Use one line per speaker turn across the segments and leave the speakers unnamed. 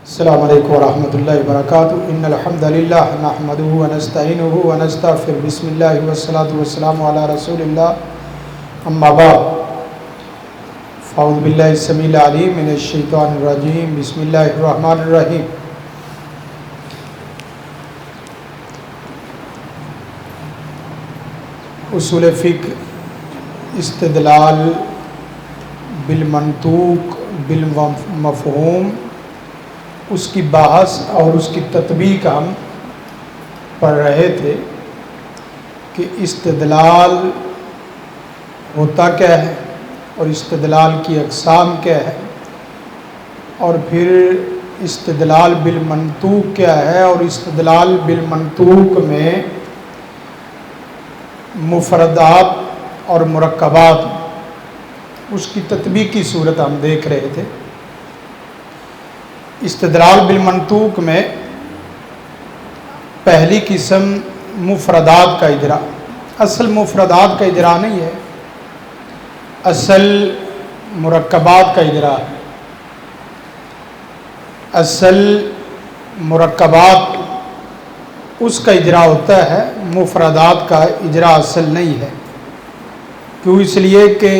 السلام علیکم ورحمۃ اللہ وبرکاتہ ان الحمد للہ نحمدہ ونستعینہ ونستغفرہ بسم اللہ والصلاة والسلام علی رسول اللہ اما بعد فاعوذ باللہ السمیع العلیم من الشیطان الرجیم بسم اللہ الرحمن الرحیم اصول فقہ استدلال بالمنطوق بالمفہوم اس کی بحث اور اس کی تطبیق ہم پڑھ رہے تھے کہ استدلال ہوتا کیا ہے اور استدلال کی اقسام کیا ہے، اور پھر استدلال بالمنطوق کیا ہے، اور استدلال بالمنطوق میں مفردات اور مرکبات اس کی تطبیقی صورت ہم دیکھ رہے تھے۔ استدلال بالمنطوق میں پہلی قسم مفردات کا اجرا، اصل مفردات کا اجرا نہیں ہے، اصل مرکبات کا اجرا ہے۔ اصل مرکبات اس کا اجرا ہوتا ہے، مفردات کا اجرا اصل نہیں ہے۔ کیوں؟ اس لیے کہ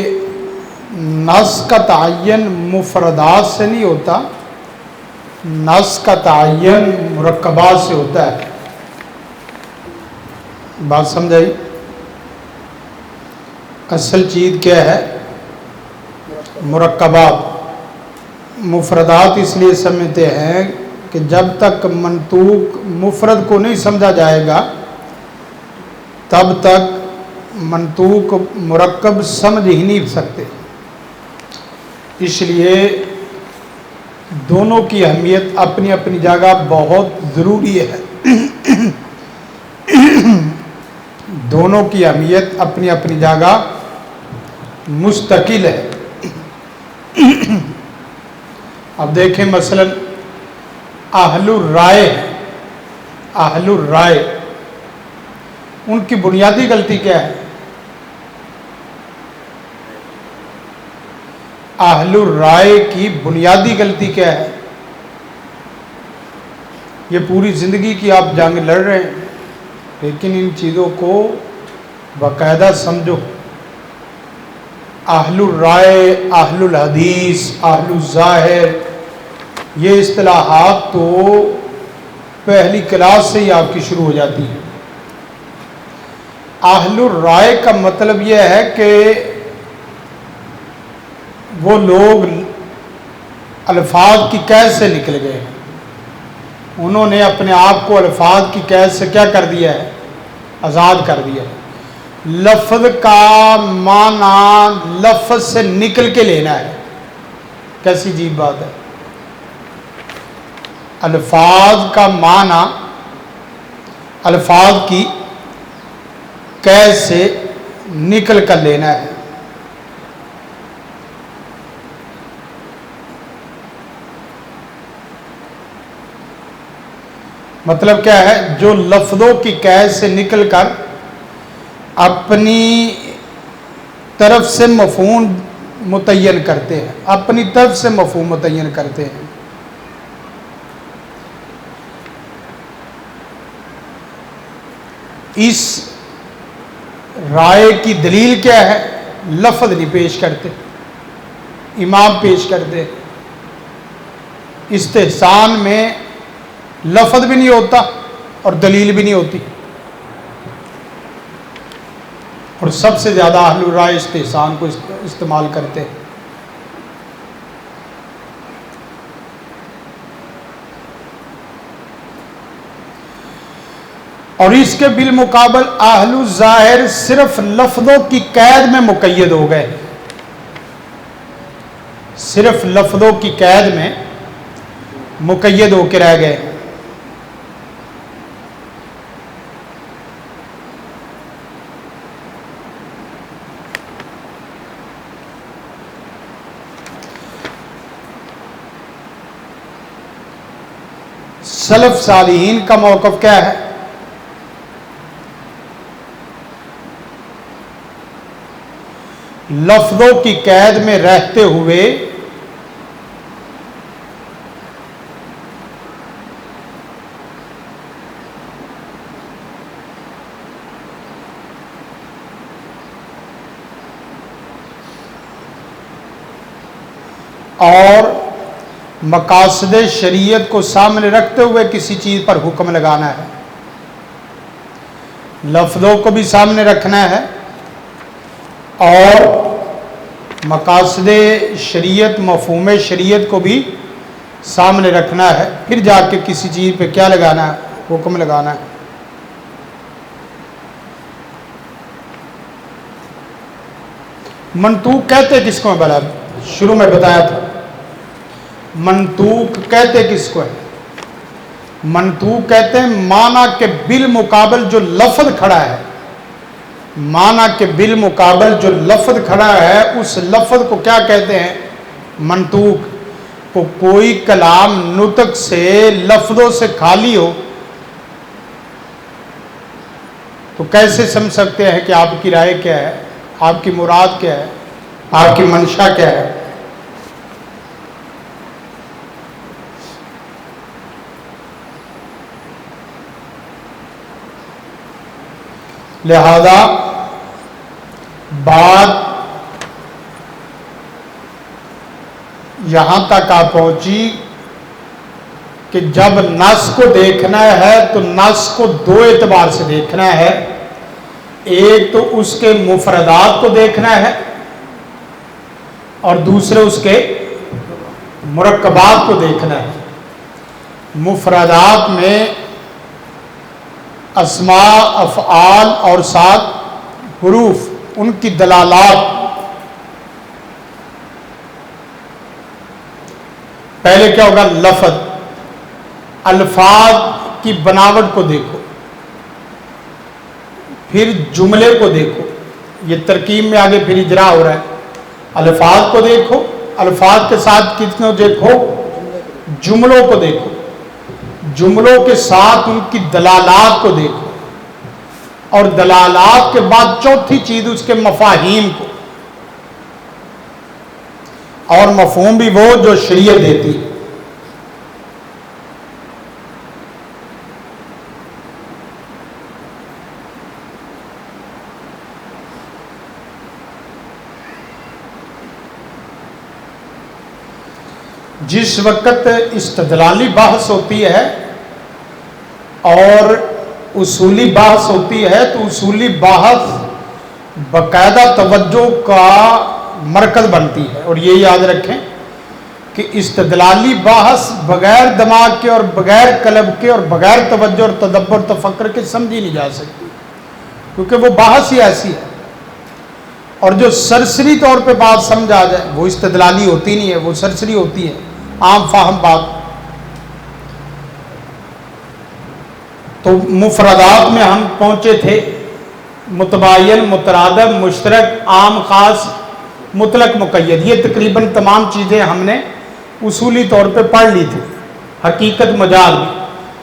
نص کا تعین مفردات سے نہیں ہوتا، نص کا تعین مرکبات سے ہوتا ہے۔ بات سمجھائی؟ اصل چیز کیا ہے؟ مرکبات۔ مفردات اس لیے سمجھتے ہیں کہ جب تک منطوق مفرد کو نہیں سمجھا جائے گا تب تک منطوق مرکب سمجھ ہی نہیں سکتے۔ اس لیے دونوں کی اہمیت اپنی اپنی جگہ بہت ضروری ہے۔ دونوں کی اہمیت اپنی اپنی جگہ مستقل ہے۔ اب دیکھیں مثلا اہل الرائے، اہل الرائے ان کی بنیادی غلطی کیا ہے؟ اہل الرائے کی بنیادی غلطی کیا ہے؟ یہ پوری زندگی کی آپ جنگ لڑ رہے ہیں، لیکن ان چیزوں کو باقاعدہ سمجھو۔ اہل الرائے، اہل الحدیث، اہل الظاہر، یہ اصطلاحات تو پہلی کلاس سے ہی آپ کی شروع ہو جاتی ہیں۔ اہل الرائے کا مطلب یہ ہے کہ وہ لوگ الفاظ کی قید سے نکل گئے ہیں، انہوں نے اپنے آپ کو الفاظ کی قید سے کیا کر دیا ہے؟ آزاد کر دیا ہے۔ لفظ کا معنی لفظ سے نکل کے لینا ہے۔ کیسی عجیب بات ہے! الفاظ کا معنی الفاظ کی قید سے نکل کر لینا ہے۔ مطلب کیا ہے؟ جو لفظوں کی قید سے نکل کر اپنی طرف سے مفہوم متعین کرتے ہیں، اپنی طرف سے مفہوم متعین کرتے ہیں۔ اس رائے کی دلیل کیا ہے؟ لفظ نہیں پیش کرتے، امام پیش کرتے۔ استحسان میں لفظ بھی نہیں ہوتا اور دلیل بھی نہیں ہوتی، اور سب سے زیادہ اہل الرائے استحسان کو استعمال کرتے ہیں۔ اور اس کے بالمقابل اہل الظاہر صرف لفظوں کی قید میں مقید ہو گئے، صرف لفظوں کی قید میں مقید ہو کے رہ گئے۔ سلف صالحین کا موقف کیا ہے؟ لفظوں کی قید میں رہتے ہوئے اور مقاصد شریعت کو سامنے رکھتے ہوئے کسی چیز پر حکم لگانا ہے، لفظوں کو بھی سامنے رکھنا ہے اور مقاصد شریعت، مفہوم شریعت کو بھی سامنے رکھنا ہے، پھر جا کے کسی چیز پہ کیا لگانا ہے، حکم لگانا ہے۔ منطوق کہتے کس کو ہے؟ بھلا شروع میں بتایا تھا، منطوق کہتے کس کو ہے؟ منطوق کہتے ہیں معنی کے بالمقابل جو لفظ کھڑا ہے، معنی کے بالمقابل جو لفظ کھڑا ہے اس لفظ کو کیا کہتے ہیں؟ منطوق۔ کو کوئی کلام نطق سے، لفظوں سے خالی ہو تو کیسے سمجھ سکتے ہیں کہ آپ کی رائے کیا ہے، آپ کی مراد کیا ہے، آپ کی منشا کیا ہے؟ لہذا بات یہاں تک آ پہنچی کہ جب نص کو دیکھنا ہے تو نص کو دو اعتبار سے دیکھنا ہے، ایک تو اس کے مفردات کو دیکھنا ہے اور دوسرے اس کے مرکبات کو دیکھنا ہے۔ مفردات میں اسماء، افعال اور ساتھ حروف، ان کی دلالات۔ پہلے کیا ہوگا؟ لفظ، الفاظ کی بناوٹ کو دیکھو، پھر جملے کو دیکھو، یہ ترکیب میں آگے پھر اجرا ہو رہا ہے۔ الفاظ کو دیکھو، الفاظ کے ساتھ کتنے دیکھو؟ جملوں کو دیکھو، جملوں کے ساتھ ان کی دلالات کو دیکھو، اور دلالات کے بعد چوتھی چیز اس کے مفاہیم کو، اور مفہوم بھی وہ جو شریعت دیتی ہے۔ جس وقت استدلالی بحث ہوتی ہے اور اصولی بحث ہوتی ہے تو اصولی بحث باقاعدہ توجہ کا مرکز بنتی ہے، اور یہ یاد رکھیں کہ استدلالی بحث بغیر دماغ کے اور بغیر قلب کے اور بغیر توجہ اور تدبر تفکر کے سمجھی نہیں جا سکتی، کیونکہ وہ بحث ہی ایسی ہے، اور جو سرسری طور پہ بات سمجھ آ جائے وہ استدلالی ہوتی نہیں ہے، وہ سرسری ہوتی ہے، عام فاہم بات۔ تو مفردات میں ہم پہنچے تھے، متباین، مترادف، مشترک، عام، خاص، مطلق، مقید، یہ تقریباً تمام چیزیں ہم نے اصولی طور پہ پڑھ لی تھی، حقیقت مجاز بھی۔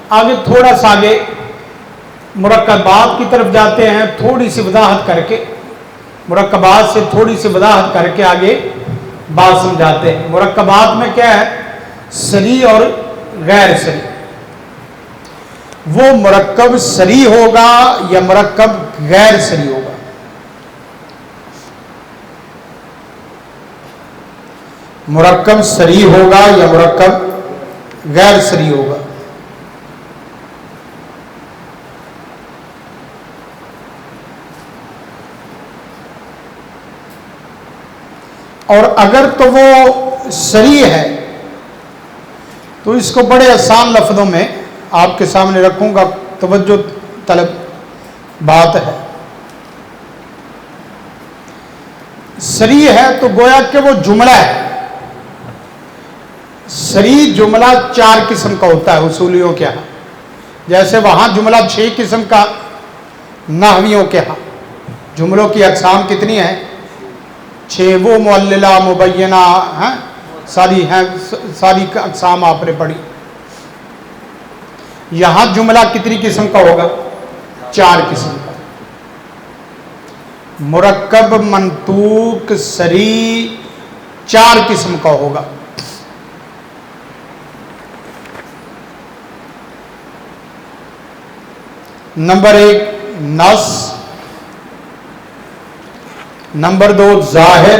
آگے تھوڑا سا آگے مرکبات کی طرف جاتے ہیں، تھوڑی سی وضاحت کر کے، مرکبات سے تھوڑی سی وضاحت کر کے آگے بات سمجھاتے ہیں۔ مرکبات میں کیا ہے؟ صریح اور غیر صریح۔ وہ مرکب صریح ہوگا یا مرکب غیر صریح ہوگا؟ مرکب صریح ہوگا یا مرکب غیر صریح ہوگا؟ اور اگر تو وہ صریح ہے تو اس کو بڑے آسان لفظوں میں آپ کے سامنے رکھوں گا، توجہ طلب بات ہے۔ صریح ہے تو گویا کہ وہ جملہ ہے۔ صریح جملہ 4 قسم کا ہوتا ہے اصولیوں کے ہاں، جیسے وہاں جملہ 6 قسم کا، نحویوں کے ہاں جملوں کی اقسام کتنی ہیں؟ 6۔ وہ معللہ، مبینہ ہیں، ساری ہیں، ساری اقسام آپ نے پڑھی۔ یہاں جملہ کتنی قسم کا ہوگا؟ 4 قسم کا۔ مرکب، منطوق، صریح، 4 قسم کا ہوگا۔ نمبر 1 نص، نمبر 2 ظاہر،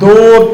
2,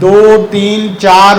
2, 3, 4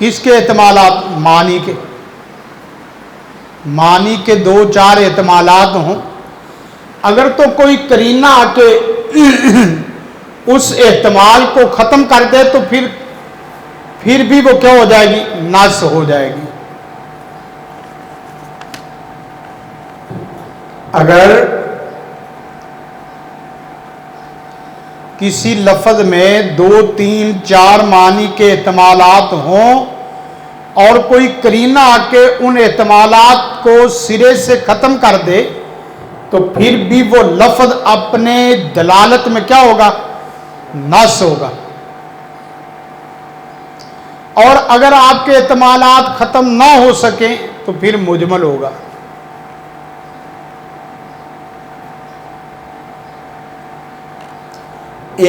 کس کے احتمالات؟ معنی کے. معنی کے 2-4 احتمالات ہوں، اگر تو کوئی قرینہ آ کے اس احتمال کو ختم کر دے تو پھر بھی وہ کیا ہو جائے گی؟ نص ہو جائے گی. اگر کسی لفظ میں 2-3-4 معنی کے احتمالات ہوں اور کوئی قرینہ آ کے ان احتمالات کو سرے سے ختم کر دے تو پھر بھی وہ لفظ اپنے دلالت میں کیا ہوگا؟ نص ہوگا. اور اگر آپ کے احتمالات ختم نہ ہو سکیں تو پھر مجمل ہوگا.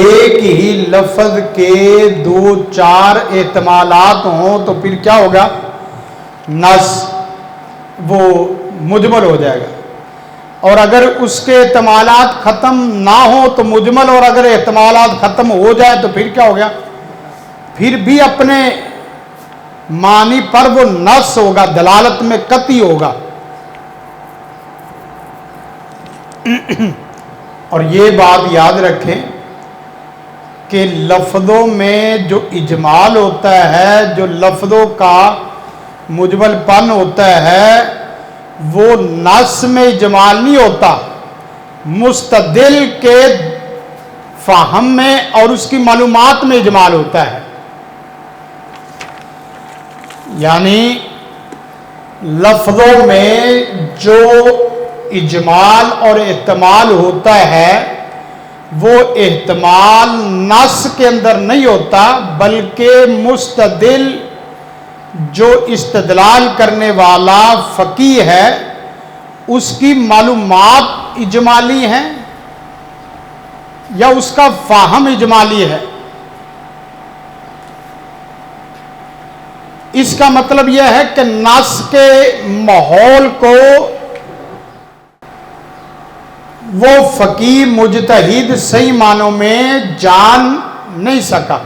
ایک ہی لفظ کے 2-4 احتمالات ہوں تو پھر کیا ہوگا؟ نص، وہ مجمل ہو جائے گا. اور اگر اس کے احتمالات ختم نہ ہوں تو مجمل، اور اگر احتمالات ختم ہو جائے تو پھر کیا ہو گیا؟ پھر بھی اپنے معنی پر وہ نص ہوگا، دلالت میں قطعی ہوگا. اور یہ بات یاد رکھیں کہ لفظوں میں جو اجمال ہوتا ہے، جو لفظوں کا مجمل پن ہوتا ہے، وہ نص میں اجمال نہیں ہوتا، مستدل کے فہم میں اور اس کی معلومات میں اجمال ہوتا ہے. یعنی لفظوں میں جو اجمال اور احتمال ہوتا ہے وہ احتمال نص کے اندر نہیں ہوتا، بلکہ مستدل جو استدلال کرنے والا فقیہ ہے اس کی معلومات اجمالی ہیں یا اس کا فہم اجمالی ہے. اس کا مطلب یہ ہے کہ نص کے ماحول کو وہ فقیہ مجتہد صحیح معنوں میں جان نہیں سکا.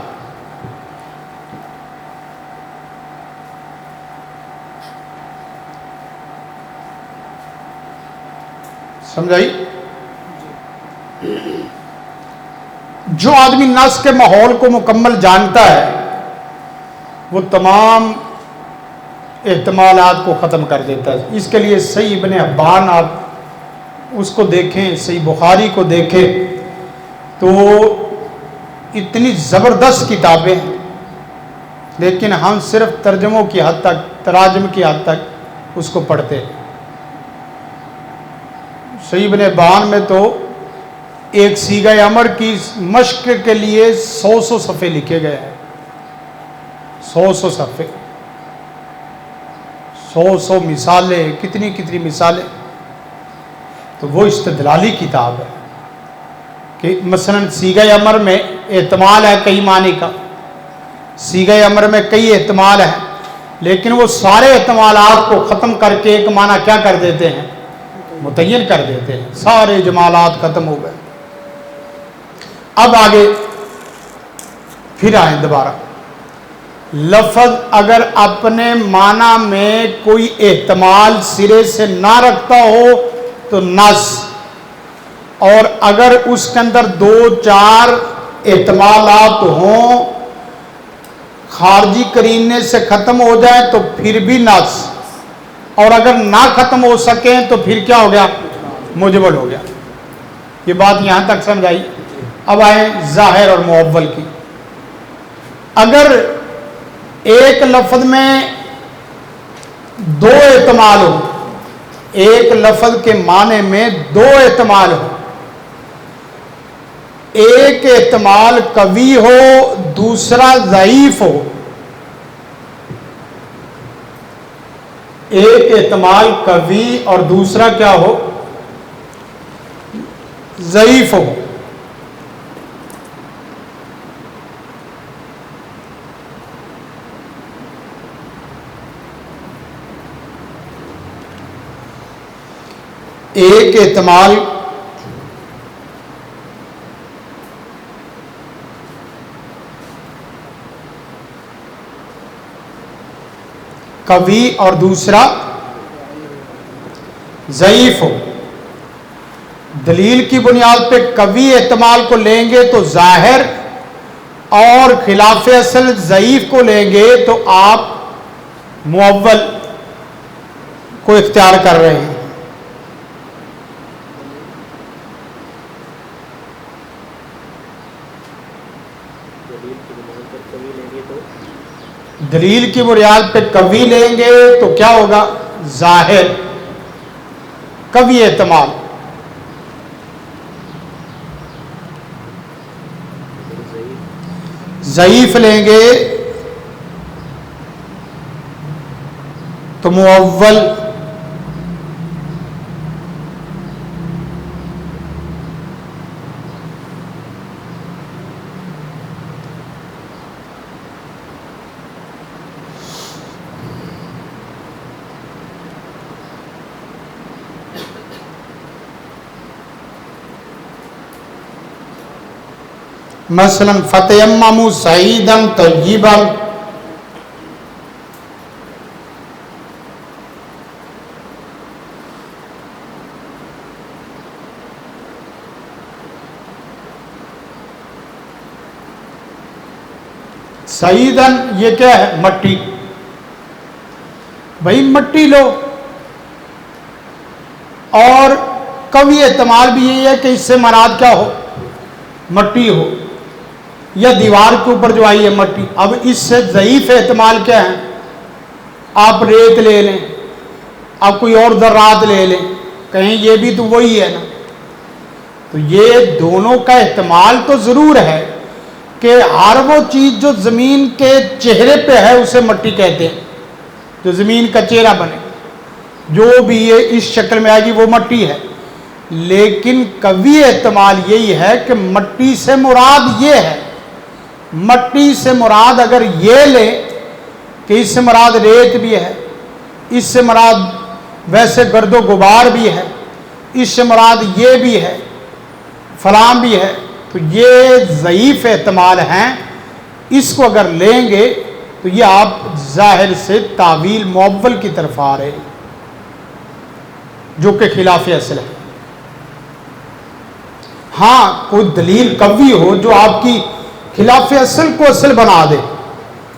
سمجھائی؟ جو آدمی نص کے ماحول کو مکمل جانتا ہے وہ تمام احتمالات کو ختم کر دیتا ہے. اس کے لیے صحیح ابن حبان آپ اس کو دیکھیں، صحیح بخاری کو دیکھیں تو اتنی زبردست کتابیں ہیں، لیکن ہم صرف ترجموں کی حد تک، تراجم کی حد تک اس کو پڑھتے ہیں. صحیح ابن حبان میں تو ایک صیغہ امر کی مشق کے لیے 100 صفحے لکھے گئے ہیں. 100 صفحے، 100 مثالیں، کتنی مثالیں. تو وہ استدلالی کتاب ہے کہ مثلا صیغہ امر میں احتمال ہے کئی معنی کا، صیغہ امر میں کئی احتمال ہیں، لیکن وہ سارے احتمالات کو ختم کر کے ایک معنی کیا کر دیتے ہیں؟ متعین کر دیتے ہیں. سارے اجمالات ختم ہو گئے. اب آگے پھر آئیں دوبارہ. لفظ اگر اپنے معنی میں کوئی احتمال سرے سے نہ رکھتا ہو تو نص، اور اگر اس کے اندر 2-4 احتمالات ہوں خارجی قرینے سے ختم ہو جائے تو پھر بھی نص، اور اگر نہ ختم ہو سکیں تو پھر کیا ہو گیا؟ مجمل ہو گیا. یہ بات یہاں تک سمجھائی. اب آئیں ظاہر اور مؤول کی. اگر ایک لفظ میں 2 احتمال ہو، ایک لفظ کے معنی میں 2 احتمال ہو، ایک احتمال قوی ہو دوسرا ضعیف ہو، ایک احتمال قوی اور دوسرا کیا ہو؟ ضعیف ہو. ایک احتمال قوی اور دوسرا ضعیف ہو. دلیل کی بنیاد پہ قوی احتمال کو لیں گے تو ظاہر، اور خلاف اصل ضعیف کو لیں گے تو آپ مؤول کو اختیار کر رہے ہیں. دلیل کی بنیاد پہ قوی لیں گے تو کیا ہوگا؟ ظاہر، قوی احتمال. ضعیف لیں گے تو مؤول. مثلا فتیمموا صعیدا طیبا، صعیدا یہ کیا ہے؟ مٹی. بھائی مٹی لو، اور قوی احتمال بھی یہی ہے کہ اس سے مراد کیا ہو؟ مٹی ہو، یا دیوار کے اوپر جو آئی ہے مٹی. اب اس سے ضعیف احتمال کیا ہے؟ آپ ریت لے لیں، آپ کوئی اور ذرات لے لیں، کہیں یہ بھی تو وہی ہے نا. تو یہ دونوں کا احتمال تو ضرور ہے کہ ہر وہ چیز جو زمین کے چہرے پہ ہے اسے مٹی کہتے ہیں، جو زمین کا چہرہ بنے، جو بھی یہ اس شکل میں آئے گی وہ مٹی ہے. لیکن قوی احتمال یہی ہے کہ مٹی سے مراد یہ ہے. مٹی سے مراد اگر یہ لیں کہ اس سے مراد ریت بھی ہے، اس سے مراد ویسے گرد و غبار بھی ہے، اس سے مراد یہ بھی ہے، فلاں بھی ہے، تو یہ ضعیف احتمال ہیں. اس کو اگر لیں گے تو یہ آپ ظاہر سے تعویل مؤول کی طرف آ رہے ہیں، جو کہ خلاف اصل ہے. ہاں کوئی دلیل قوی ہو جو آپ کی خلاف اصل کو اصل بنا دے.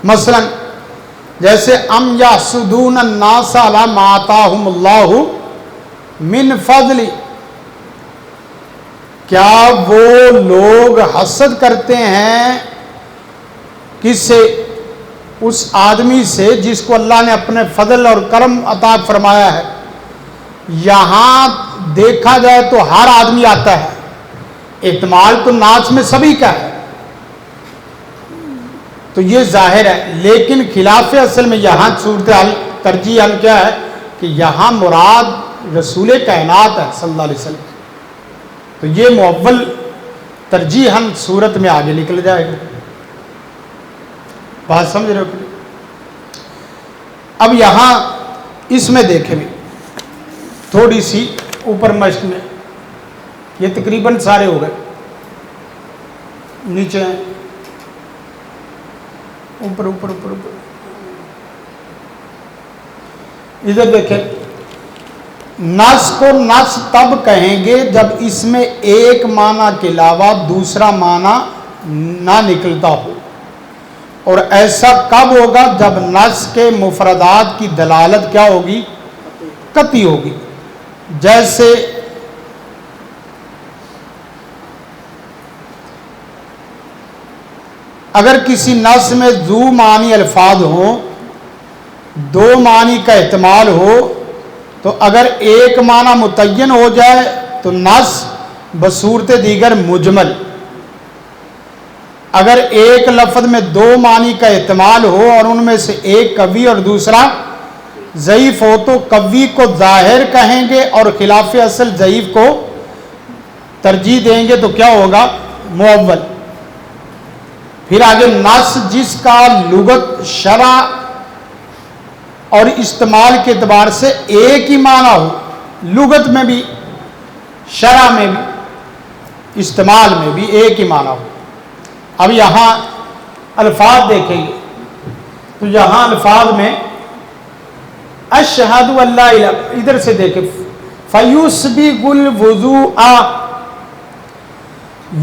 مثلا جیسے ام یحسدون الناس علی ما آتاہم اللہ من فضل، کیا وہ لوگ حسد کرتے ہیں کس سے؟ اس آدمی سے جس کو اللہ نے اپنے فضل اور کرم عطا فرمایا ہے. یہاں دیکھا جائے تو ہر آدمی آتا ہے، احتمال تو ناس میں سبھی کا ہے، تو یہ ظاہر ہے. لیکن خلاف اصل میں یہاں صورتحال ترجیح حل کیا ہے کہ یہاں مراد رسول کائنات ہے صلی اللہ علیہ وسلم. تو یہ مؤول ترجیحاً صورت میں آگے نکل جائے گا. بات سمجھ رہے ہو کہ؟ اب یہاں اس میں دیکھیں بھی تھوڑی سی اوپر مشق میں، یہ تقریباً سارے ہو گئے. نیچے ہیں، اوپر اوپر اوپر اوپر ادھر دیکھیں. نص کو نص تب کہیں گے جب اس میں ایک معنی کے علاوہ دوسرا معنی نہ نکلتا ہو. اور ایسا کب ہوگا؟ جب نص کے مفردات کی دلالت کیا ہوگی؟ قطعی ہوگی. جیسے اگر کسی نص میں ذو معنی الفاظ ہوں، دو معنی کا احتمال ہو، تو اگر ایک معنی متعین ہو جائے تو نص بصورت دیگر مجمل. اگر ایک لفظ میں دو معنی کا احتمال ہو اور ان میں سے ایک قوی اور دوسرا ضعیف ہو تو قوی کو ظاہر کہیں گے اور خلاف اصل ضعیف کو ترجیح دیں گے تو کیا ہوگا؟ مؤول. پھر آگے نص جس کا لغت، شرع اور استعمال کے اعتبار سے ایک ہی معنی ہو، لغت میں بھی، شرع میں بھی، استعمال میں بھی ایک ہی معنی ہو. اب یہاں الفاظ دیکھیں گے تو یہاں الفاظ میں اشہد اللہ الہ، ادھر سے دیکھیں، فیسبغ الوضوء،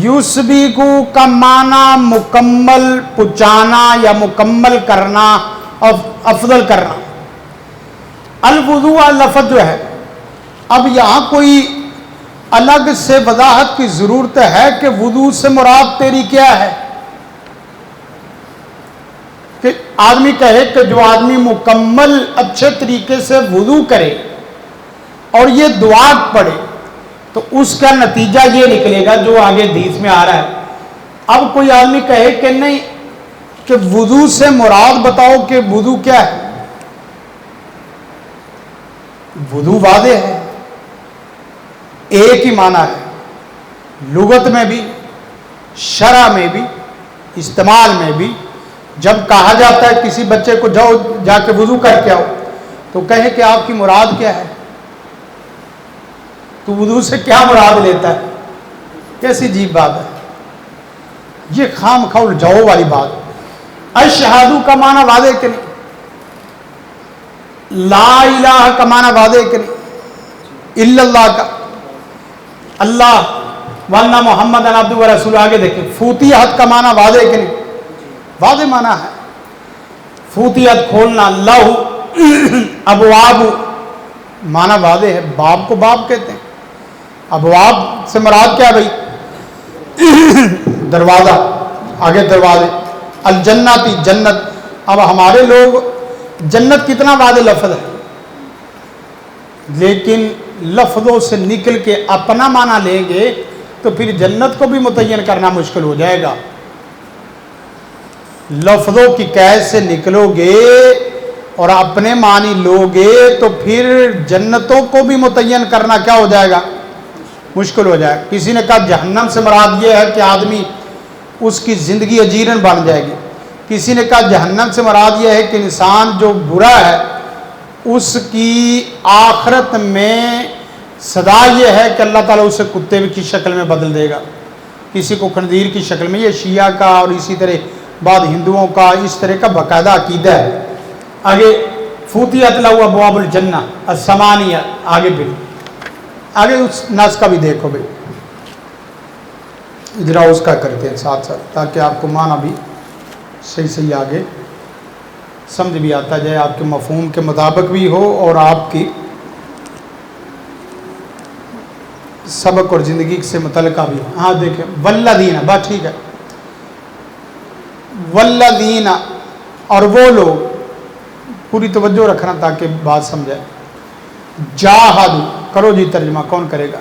یسبغ کا معنی مکمل پہنچانا یا مکمل کرنا، افضل کرنا. الوضوء لفظ جو ہے، اب یہاں کوئی الگ سے وضاحت کی ضرورت ہے کہ وضو سے مراد تیری کیا ہے؟ کہ آدمی کہے کہ جو آدمی مکمل اچھے طریقے سے وضو کرے اور یہ دعا پڑھے تو اس کا نتیجہ یہ نکلے گا جو آگے حدیث میں آ رہا ہے. اب کوئی آدمی کہے کہ نہیں، کہ وضو سے مراد بتاؤ کہ وضو کیا ہے. وضو واضح ہے، ایک ہی معنی ہے، لغت میں بھی، شرع میں بھی، استعمال میں بھی. جب کہا جاتا ہے کسی بچے کو جاؤ جا کے وضو کر کے آؤ، تو کہے کہ آپ کی مراد کیا ہے؟ تو وضو سے کیا مراد لیتا ہے؟ کیسی عجیب بات ہے یہ، خام خواہ الجھاؤ والی بات. اشہادو کا معنی واضح کہ نہیں؟ لا الہ کا معنی واضح کہ نہیں؟ الا اللہ کا، اللہ وانا محمد عبدہ و رسول. آگے دیکھیں، فوتیحت کا معنی واضح کہ نہیں؟ واضح معنی ہے. فوتیحت کھولنا، لہ ابواب معنی واضح ہے، باب کو باب کہتے ہیں. ابواب سے مراد کیا بھائی؟ دروازہ، آگے دروازے. الجنتی جنت. اب ہمارے لوگ جنت کتنا واضح لفظ ہے، لیکن لفظوں سے نکل کے اپنا معنی لیں گے تو پھر جنت کو بھی متعین کرنا مشکل ہو جائے گا. لفظوں کی قید سے نکلو گے اور اپنے معنی لوگے تو پھر جنتوں کو بھی متعین کرنا کیا ہو جائے گا؟ مشکل ہو جائے. کسی نے کہا جہنم سے مراد یہ ہے کہ آدمی اس کی زندگی اجیرن بن جائے گی. کسی نے کہا جہنم سے مراد یہ ہے کہ انسان جو برا ہے اس کی آخرت میں سزا یہ ہے کہ اللہ تعالیٰ اسے کتے کی شکل میں بدل دے گا، کسی کو خنزیر کی شکل میں. یہ شیعہ کا اور اسی طرح بعد ہندوؤں کا اس طرح کا باقاعدہ عقیدہ ہے. آگے فوتیحت لہ ابواب الجنہ الثمانیہ. آگے پھر آگے اس نص کا بھی دیکھو بھائی، اجرا اس کا کرتے ہیں ساتھ ساتھ تاکہ آپ کو معنی بھی صحیح آگے سمجھ بھی آتا جائے، آپ کے مفہوم کے مطابق بھی ہو اور آپ کی سبق اور زندگی سے متعلقہ بھی ہو. ہاں دیکھیں، والذین، بات ٹھیک ہے. والذین، اور وہ لوگ، پوری توجہ رکھنا تاکہ بات سمجھائے. جاہدوا، کرو جی ترجمہ، کون کرے گا؟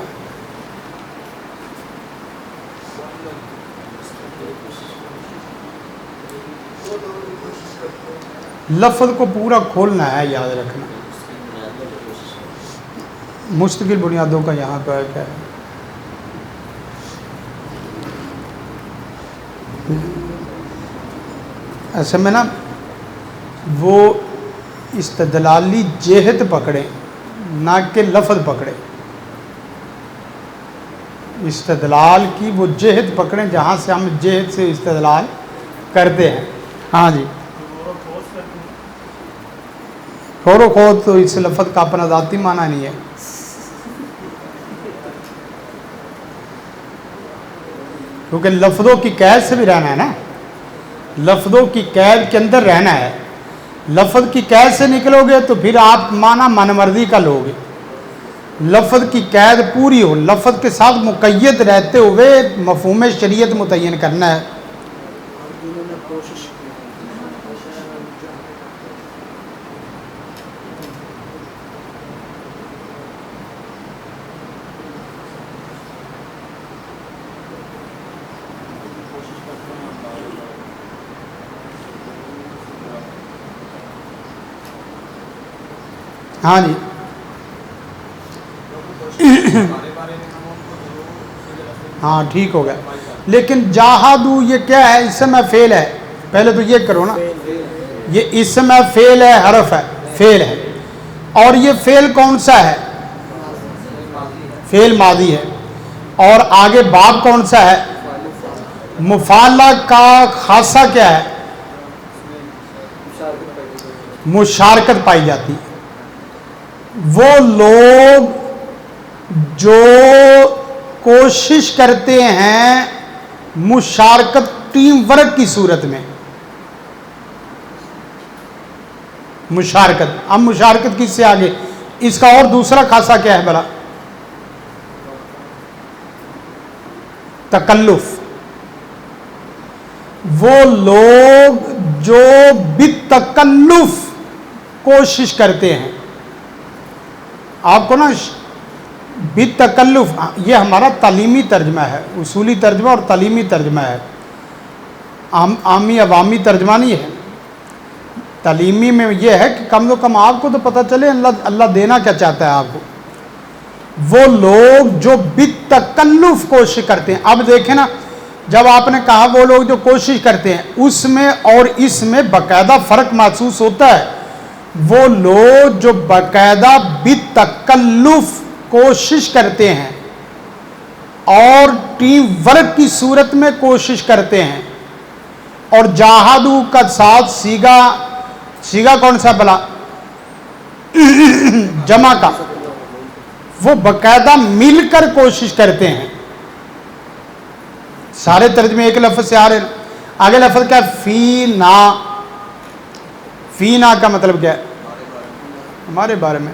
لفظ کو پورا کھولنا ہے، یاد رکھنا. مستقل بنیادوں کا یہاں پہ کیا ہے؟ ایسے میں نا وہ استدلالی جہت پکڑے نہ کہ لفظ پکڑے. استدلال کی وہ جہت پکڑیں جہاں سے ہم جہت سے استدلال کرتے ہیں. ہاں جی، خور و خود تو اس لفظ کا اپنا ذاتی معنی نہیں ہے. کیونکہ لفظوں کی قید سے بھی رہنا ہے نا، لفظوں کی قید کے اندر رہنا ہے. لفظ کی قید سے نکلو گے تو پھر آپ معنی من مرضی کا لوگے. لفظ کی قید پوری ہو، لفظ کے ساتھ مقید رہتے ہوئے مفہوم شریعت متعین کرنا ہے. ہاں جی، ہاں ٹھیک ہو گیا. لیکن جاہدو یہ کیا ہے؟ اسم ہے، فعل ہے. پہلے تو یہ کرو نا، یہ اسم ہے، فعل ہے، حرف ہے، فعل ہے. اور یہ فعل کون سا ہے؟ فعل ماضی ہے. اور آگے باب کون سا ہے؟ مفعلہ کا خاصہ کیا ہے؟ مشارکت پائی جاتی. وہ لوگ جو کوشش کرتے ہیں مشارکت ٹیم ورک کی صورت میں. مشارکت، اب مشارکت کس سے آگے، اس کا اور دوسرا خاصا کیا ہے بھلا؟ تکلف. وہ لوگ جو بالتکلف کوشش کرتے ہیں. آپ کو نا بالتکلف، یہ ہمارا تعلیمی ترجمہ ہے، اصولی ترجمہ اور تعلیمی ترجمہ ہے، عامی عوامی ترجمہ نہیں ہے. تعلیمی میں یہ ہے کہ کم و کم آپ کو تو پتہ چلے اللہ دینا کیا چاہتا ہے آپ کو. وہ لوگ جو بالتکلف کوشش کرتے ہیں. اب دیکھیں نا، جب آپ نے کہا وہ لوگ جو کوشش کرتے ہیں، اس میں اور اس میں باقاعدہ فرق محسوس ہوتا ہے. وہ لوگ جو باقاعدہ بالتکلف کوشش کرتے ہیں اور ٹیم ورک کی صورت میں کوشش کرتے ہیں، اور جاہدو کا ساتھ سیگا کون سا بلا جمع کا، وہ باقاعدہ مل کر کوشش کرتے ہیں. سارے ترجمے ایک لفظ سے آ رہے ہیں. آگے لفظ کیا ہے؟ فی نا کا مطلب کیا ہے؟ ہمارے بارے میں.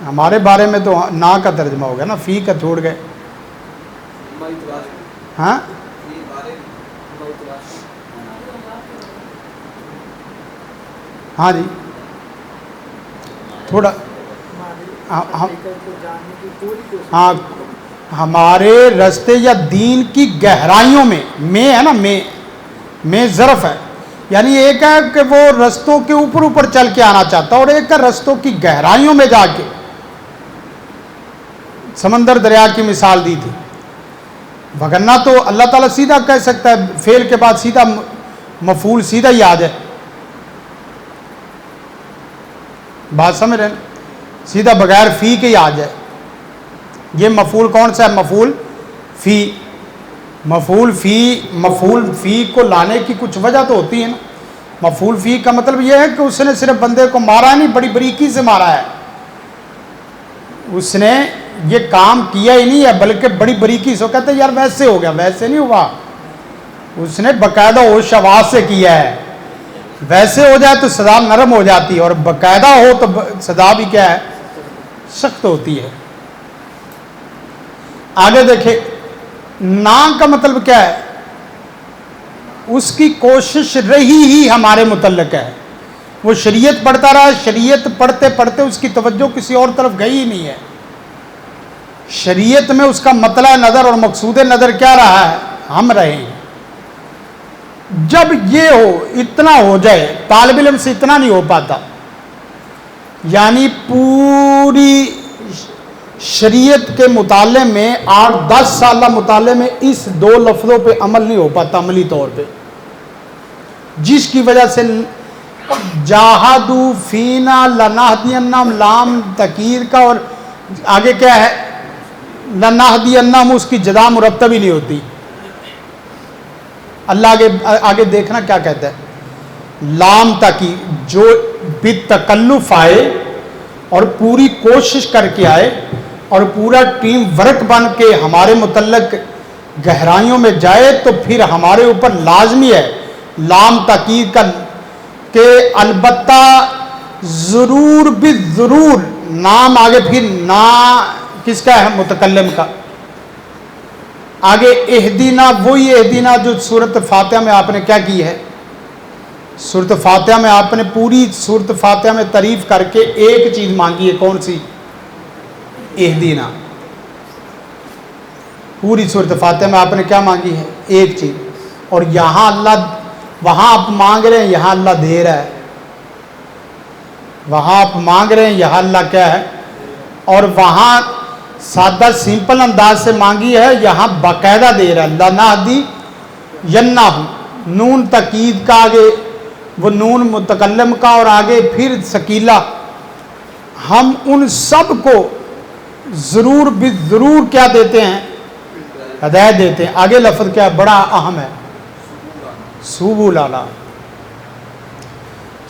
ہمارے بارے میں تو نا کا ترجمہ ہو گیا نا، فی کا چھوڑ گئے. ہاں ہاں جی، تھوڑا ہاں ہمارے رستے یا دین کی گہرائیوں میں ہے نا، میں ظرف ہے. یعنی ایک ہے کہ وہ رستوں کے اوپر چل کے آنا چاہتا ہے، اور ایک ہے رستوں کی گہرائیوں میں جا کے. سمندر دریا کی مثال دی تھی. وگرنہ تو اللہ تعالیٰ سیدھا کہہ سکتا ہے، فعل کے بعد سیدھا مفعول سیدھا ہی آ جائے. بات سمجھ رہے ہیں؟ سیدھا بغیر فی کے ہی آ جائے. یہ مفعول کون سا ہے؟ مفعول فی. مفعول فی کو لانے کی کچھ وجہ تو ہوتی ہے نا. مفعول فی کا مطلب یہ ہے کہ اس نے صرف بندے کو مارا نہیں، بڑی بریکی سے مارا ہے. اس نے یہ کام کیا ہی نہیں ہے، بلکہ بڑی بریکی سے. کہتے ہیں یار ویسے ہو گیا، ویسے نہیں ہوا. اس نے باقاعدہ ہوش آواز سے کیا ہے. ویسے ہو جائے تو سزا نرم ہو جاتی ہے، اور باقاعدہ ہو تو سزا بھی کیا ہے؟ سخت ہوتی ہے. آگے دیکھیں، نا کا مطلب کیا ہے؟ اس کی کوشش رہی ہی ہمارے متعلق ہے. وہ شریعت پڑھتا رہا، شریعت پڑھتے پڑھتے اس کی توجہ کسی اور طرف گئی ہی نہیں ہے. شریعت میں اس کا مطلع نظر اور مقصود نظر کیا رہا ہے؟ ہم رہے ہیں. جب یہ اتنا ہو جائے، طالب علم سے اتنا نہیں ہو پاتا. یعنی پوری شریعت کے مطالعے میں 8-10 سالہ مطالعے میں اس 2 لفظوں پہ عمل نہیں ہو پاتا عملی طور پہ، جس کی وجہ سے جاہدو فینا لنہدینہم لام تکیر کا، اور آگے کیا ہے؟ لنہدینہم، اس کی جزا مرتب ہی نہیں ہوتی. اللہ آگے دیکھنا کیا کہتا ہے. لام تکیر، جو بالتکلف آئے اور پوری کوشش کر کے آئے اور پورا ٹیم ورک بن کے ہمارے متعلق گہرائیوں میں جائے، تو پھر ہمارے اوپر لازمی ہے لام تاکید کا کہ البتہ ضرور بالضرور. نام آگے پھر نا کس کا ہے؟ متکلم کا. آگے اہدینا، وہی اہدینا جو سورۃ فاتحہ میں آپ نے کیا کی ہے؟ سورۃ فاتحہ میں آپ نے پوری سورۃ فاتحہ میں تعریف کر کے ایک چیز مانگی ہے. کون سی؟ اہدینا. پوری سورۃ فاتحہ میں آپ نے کیا مانگی ہے؟ ایک چیز. اور یہاں اللہ، وہاں آپ مانگ رہے ہیں، یہاں اللہ دے رہا ہے. وہاں آپ مانگ رہے ہیں، یہاں اللہ کیا ہے؟ اور وہاں سادہ سمپل انداز سے مانگی ہے، یہاں باقاعدہ دے رہا ہے. لنہدی ینہم، نون تاکید کا، آگے وہ نون متکلم کا، اور آگے پھر ثقیلہ. ہم ان سب کو ضرور بالضرور کیا دیتے ہیں؟ ہدایت دیتے ہیں. آگے لفظ کیا بڑا اہم ہے؟ سبل اعلیٰ.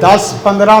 10, 15,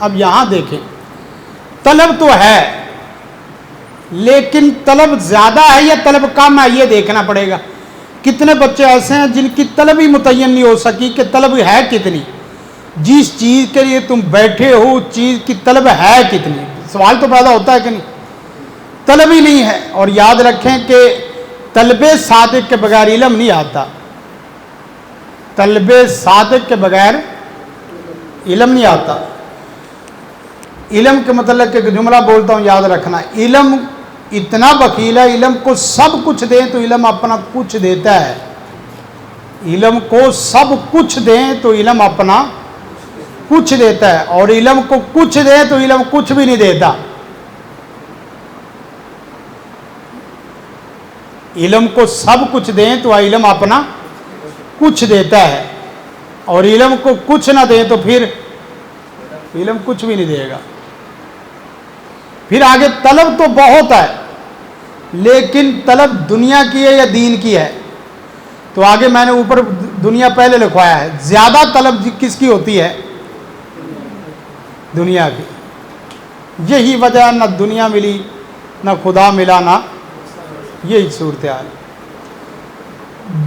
اب یہاں دیکھیں، طلب تو ہے لیکن طلب زیادہ ہے یا طلب کم ہے یہ دیکھنا پڑے گا. کتنے بچے ایسے ہیں جن کی طلب ہی متعین نہیں ہو سکی کہ طلب ہے کتنی، جس چیز کے لیے تم بیٹھے ہو اس چیز کی طلب ہے کتنی. سوال تو پیدا ہوتا ہے کہ نہیں، طلب ہی نہیں ہے. اور یاد رکھیں کہ طلب صادق کے بغیر علم نہیں آتا، طلب صادق کے بغیر علم نہیں آتا. علم کے متعلق ایک جملہ بولتا ہوں، یاد رکھنا. علم اتنا بخیل ہے، علم کو سب کچھ دیں تو علم اپنا کچھ دیتا ہے. علم کو سب کچھ دیں تو علم اپنا کچھ دیتا ہے، اور علم کو کچھ دیں تو علم کچھ بھی نہیں دیتا. علم کو سب کچھ دیں تو علم اپنا کچھ دیتا ہے، اور علم کو کچھ نہ دیں تو پھر علم کچھ بھی نہیں دے گا. پھر آگے طلب تو بہت ہے لیکن طلب دنیا کی ہے یا دین کی ہے. تو آگے میں نے اوپر دنیا پہلے لکھوایا ہے. زیادہ طلب کس کی ہوتی ہے؟ دنیا کی. یہی وجہ نہ دنیا ملی نہ خدا ملا نہ یہی صورتحال.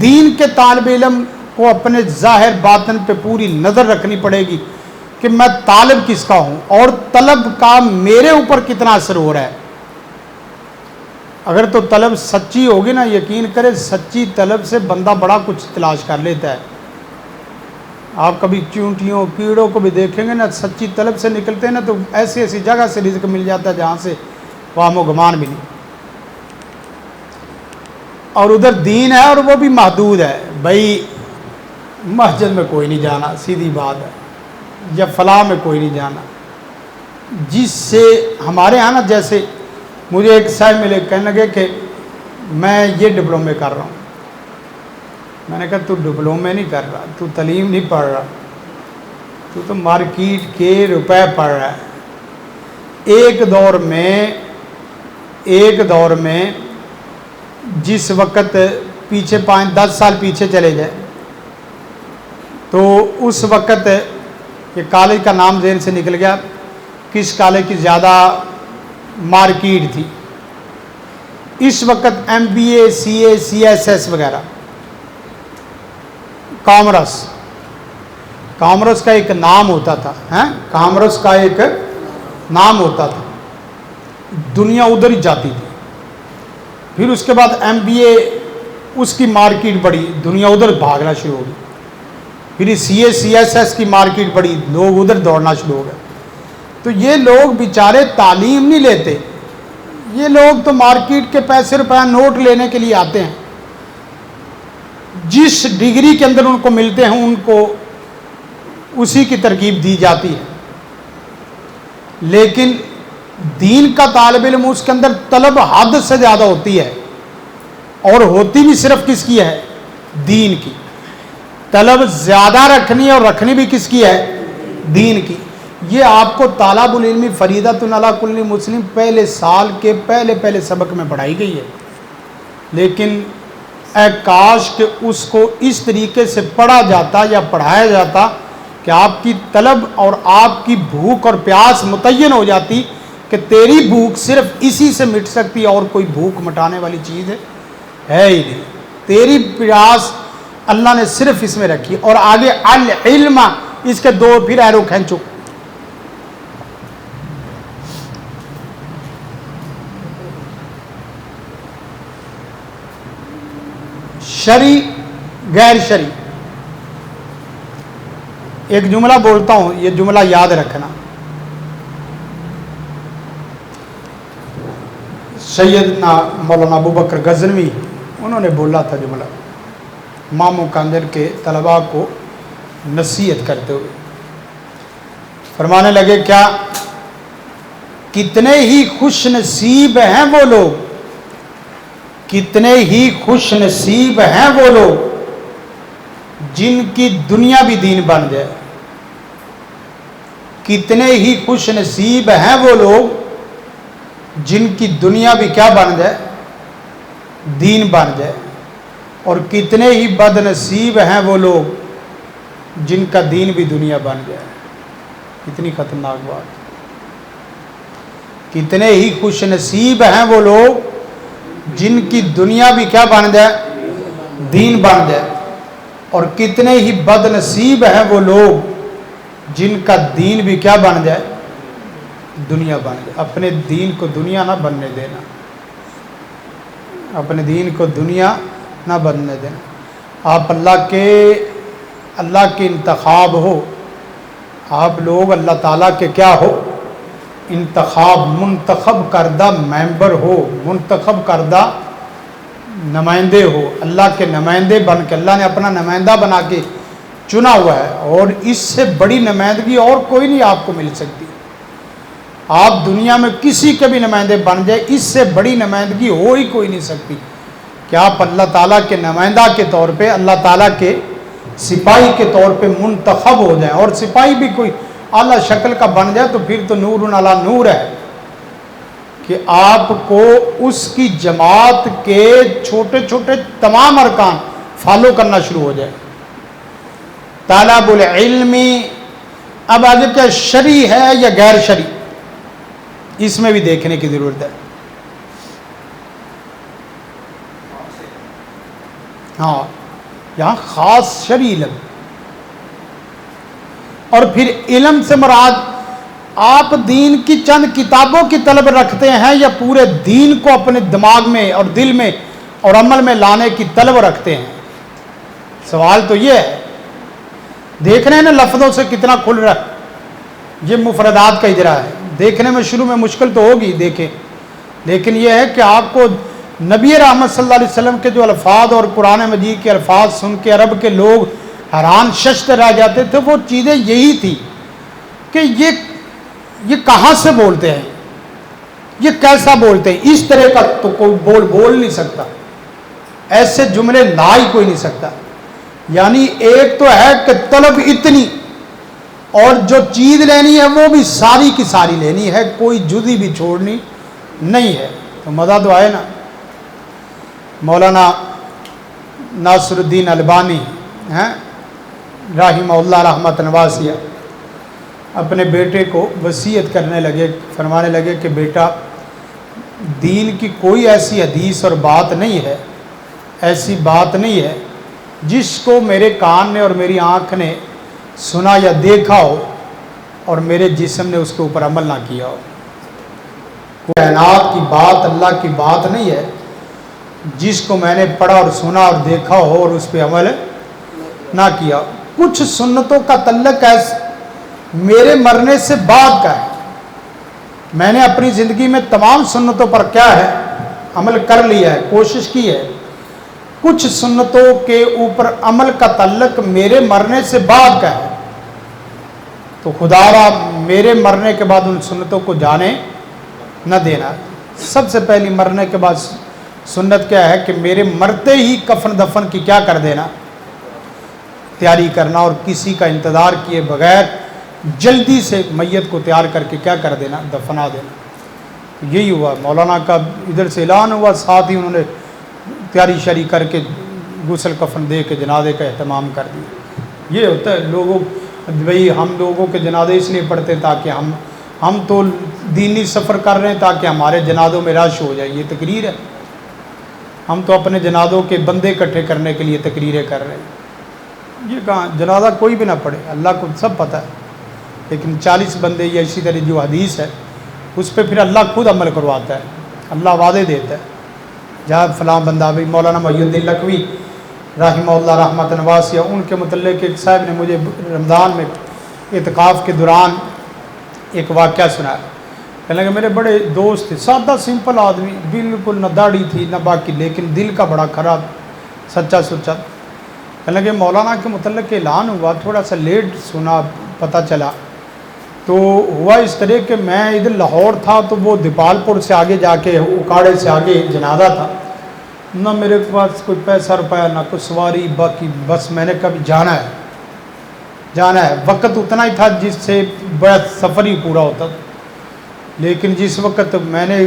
دین کے طالب علم کو اپنے ظاہر باطن پہ پوری نظر رکھنی پڑے گی کہ میں طالب کس کا ہوں اور طلب کا میرے اوپر کتنا اثر ہو رہا ہے. اگر تو طلب سچی ہوگی نا، یقین کرے سچی طلب سے بندہ بڑا کچھ تلاش کر لیتا ہے. آپ کبھی چونٹیوں کیڑوں کو بھی دیکھیں گے نا، سچی طلب سے نکلتے ہیں نا تو ایسی ایسی جگہ سے رزق مل جاتا ہے جہاں سے وہم و گمان بھی نہیں. اور ادھر دین ہے اور وہ بھی محدود ہے. بھائی مسجد میں کوئی نہیں جانا، سیدھی بات ہے، یا فلاں میں کوئی نہیں جانا. جس سے ہمارے ہاں نا، جیسے مجھے ایک صاحب ملے، کہنے لگے کہ میں یہ ڈپلومے کر رہا ہوں. میں نے کہا تو ڈپلومے نہیں کر رہا، تو تعلیم نہیں پڑھ رہا، تو مارکیٹ کے روپے پڑھ رہا ہے. ایک دور میں جس وقت پیچھے 5-10 سال پیچھے چلے جائے تو اس وقت یہ کالج کا نام ذہن سے نکل گیا، کس کالج کی زیادہ مارکیٹ تھی. اس وقت MBA CA CSS وغیرہ، کامرس کا ایک نام ہوتا تھا، کامرس کا ایک نام ہوتا تھا، دنیا ادھر ہی جاتی تھی. پھر اس کے بعد MBA، اس کی مارکیٹ بڑی، دنیا ادھر بھاگنا شروع ہو گئی. پھر CA CSS کی مارکیٹ بڑی، لوگ ادھر دوڑنا شروع ہو گئے. تو یہ لوگ بیچارے تعلیم نہیں لیتے، یہ لوگ تو مارکیٹ کے پیسے روپے نوٹ لینے کے لیے آتے ہیں. جس ڈگری کے اندر ان کو ملتے ہیں ان کو اسی کی ترغیب دی جاتی ہے. لیکن دین کا طالب علم، اس کے اندر طلب حد سے زیادہ ہوتی ہے، اور ہوتی بھی صرف کس کی ہے؟ دین کی. طلب زیادہ رکھنی اور رکھنی بھی کس کی ہے؟ دین کی. یہ آپ کو طالب العلم فریضۃ علی کل مسلم پہلے سال کے پہلے سبق میں پڑھائی گئی ہے. لیکن اے کاش کہ اس کو اس طریقے سے پڑھا جاتا یا پڑھایا جاتا کہ آپ کی طلب اور آپ کی بھوک اور پیاس متعین ہو جاتی کہ تیری بھوک صرف اسی سے مٹ سکتی ہے اور کوئی بھوک مٹانے والی چیز ہے ہی نہیں. تیری پیاس اللہ نے صرف اس میں رکھی. اور آگے العلم، اس کے 2 پھر ایرو کھینچو. شرعی غیر شرعی. ایک جملہ بولتا ہوں، یہ جملہ یاد رکھنا. سیدنا مولانا ابو بکر غزنوی انہوں نے بولا تھا جملہ، ماموں کاندر کے طلباء کو نصیحت کرتے ہوئے فرمانے لگے، کیا کتنے ہی خوش نصیب ہیں وہ لوگ، کتنے ہی خوش نصیب ہیں وہ لوگ جن کی دنیا بھی دین بن جائے. کتنے ہی خوش نصیب ہیں وہ لوگ جن کی دنیا بھی کیا بن جائے؟ دین بن جائے. اور کتنے ہی بد نصیب ہیں وہ لوگ جن کا دین بھی دنیا بن گیا ہے۔ کتنی خطرناک بات، کتنے ہی خوش نصیب ہیں وہ لوگ جن کی دنیا بھی کیا بن جائے، دین بن جائے، اور کتنے ہی بد نصیب ہیں وہ لوگ جن کا دین بھی کیا بن جائے، دنیا بن جائے۔ اپنے دین کو دنیا نہ بننے دینا، اپنے دین کو دنیا نہ بننے دینا۔ آپ اللہ کے انتخاب ہو، آپ لوگ اللہ تعالیٰ کے کیا ہو، انتخاب، منتخب کردہ ممبر ہو، منتخب کردہ نمائندے ہو، اللہ کے نمائندے بن کے، اللہ نے اپنا نمائندہ بنا کے چنا ہوا ہے، اور اس سے بڑی نمائندگی اور کوئی نہیں آپ کو مل سکتی۔ آپ دنیا میں کسی کے بھی نمائندے بن جائے، اس سے بڑی نمائندگی ہو ہی کوئی نہیں سکتی کہ آپ اللہ تعالیٰ کے نمائندہ کے طور پہ، اللہ تعالیٰ کے سپاہی کے طور پہ منتخب ہو جائیں، اور سپاہی بھی کوئی اعلیٰ شکل کا بن جائے تو پھر تو نور علی نور ہے کہ آپ کو اس کی جماعت کے چھوٹے چھوٹے تمام ارکان فالو کرنا شروع ہو جائے۔ طالب العلم، اب آگے کیا شرعی ہے یا غیر شرعی، اس میں بھی دیکھنے کی ضرورت ہے۔ ہاں، یہاں خاص شرعی علم، اور پھر علم سے مراد آپ دین کی چند کتابوں کی طلب رکھتے ہیں یا پورے دین کو اپنے دماغ میں اور دل میں اور عمل میں لانے کی طلب رکھتے ہیں؟ سوال تو یہ ہے۔ دیکھ رہے ہیں نا لفظوں سے کتنا کھل رہا ہے، یہ مفردات کا اجرا ہے۔ دیکھنے میں شروع میں مشکل تو ہوگی، دیکھیں، لیکن یہ ہے کہ آپ کو نبی رحمت صلی اللہ علیہ وسلم کے جو الفاظ اور قرآن مجید کے الفاظ سن کے عرب کے لوگ حیران ششت رہ جاتے تھے، وہ چیزیں یہی تھی کہ یہ کہاں سے بولتے ہیں، یہ کیسا بولتے ہیں، اس طرح کا تو کوئی بول نہیں سکتا، ایسے جملے لا ہی کوئی نہیں سکتا۔ یعنی ایک تو ہے کہ طلب اتنی، اور جو چیز لینی ہے وہ بھی ساری کی ساری لینی ہے، کوئی جزی بھی چھوڑنی نہیں ہے۔ تو مزہ تو آئے نا۔ مولانا ناصر الدین البانی ہیں رحمہ اللہ رحمۃ واسعہ، اپنے بیٹے کو وصیت کرنے لگے، فرمانے لگے کہ بیٹا، دین کی کوئی ایسی حدیث اور بات نہیں ہے، ایسی بات نہیں ہے جس کو میرے کان نے اور میری آنکھ نے سنا یا دیکھا ہو اور میرے جسم نے اس کے اوپر عمل نہ کیا ہو۔ کائنات کی بات، اللہ کی بات نہیں ہے جس کو میں نے پڑھا اور سنا اور دیکھا ہو اور اس پہ عمل نہ کیا۔ کچھ سنتوں کا تعلق ہے میرے مرنے سے بعد کا ہے، میں نے اپنی زندگی میں تمام سنتوں پر کیا ہے، عمل کر لیا ہے، کوشش کی ہے۔ کچھ سنتوں کے اوپر عمل کا تعلق میرے مرنے سے بعد کا ہے، تو خدا را میرے مرنے کے بعد ان سنتوں کو جانے نہ دینا۔ سب سے پہلی مرنے کے بعد سنت کیا ہے کہ میرے مرتے ہی کفن دفن کی کیا کر دینا، تیاری کرنا، اور کسی کا انتظار کیے بغیر جلدی سے میت کو تیار کر کے کیا کر دینا، دفنا دینا۔ یہی ہوا، مولانا کا ادھر سے اعلان ہوا، ساتھ ہی انہوں نے تیاری شری کر کے غسل کفن دے کے جنازے کا اہتمام کر دیا۔ یہ ہوتا ہے لوگوں، بھئی ہم لوگوں کے جنازے اس لیے پڑھتے تاکہ ہم تو دینی سفر کر رہے ہیں تاکہ ہمارے جنازوں میں رش ہو جائے، یہ تقریر ہے؟ ہم تو اپنے جنازوں کے بندے اکٹھے کرنے کے لیے تقریریں کر رہے ہیں۔ یہ کہاں جنازہ کوئی بھی نہ پڑھے، اللہ کو سب پتہ ہے، لیکن 40 بندے یا اسی طرح جو حدیث ہے اس پہ پھر اللہ خود عمل کرواتا ہے، اللہ وعدے دیتا ہے۔ جہاں فلاں بندہ بھی، مولانا محی الدین لکھوی رحمہ اللہ رحمۃ واسعہ، ان کے متعلق ایک صاحب نے مجھے رمضان میں اعتکاف کے دوران ایک واقعہ سنایا۔ کہنے لگے میرے بڑے دوست تھے، سادہ سمپل آدمی، بالکل نہ داڑھی تھی نہ باقی، لیکن دل کا بڑا خراب، سچا سچا۔ کہنے لگے مولانا کے متعلق اعلان ہوا، تھوڑا سا لیٹ سنا، پتہ چلا تو ہوا اس طرح کہ میں ادھر لاہور تھا تو وہ دیپال پور سے آگے جا کے اکاڑے سے آگے جنازہ تھا، نہ میرے پاس کوئی پیسہ روپیہ نہ کوئی سواری، باقی بس میں نے کبھی جانا ہے، وقت اتنا ہی تھا جس سے بڑا سفر ہی پورا ہوتا تھا، لیکن جس وقت میں نے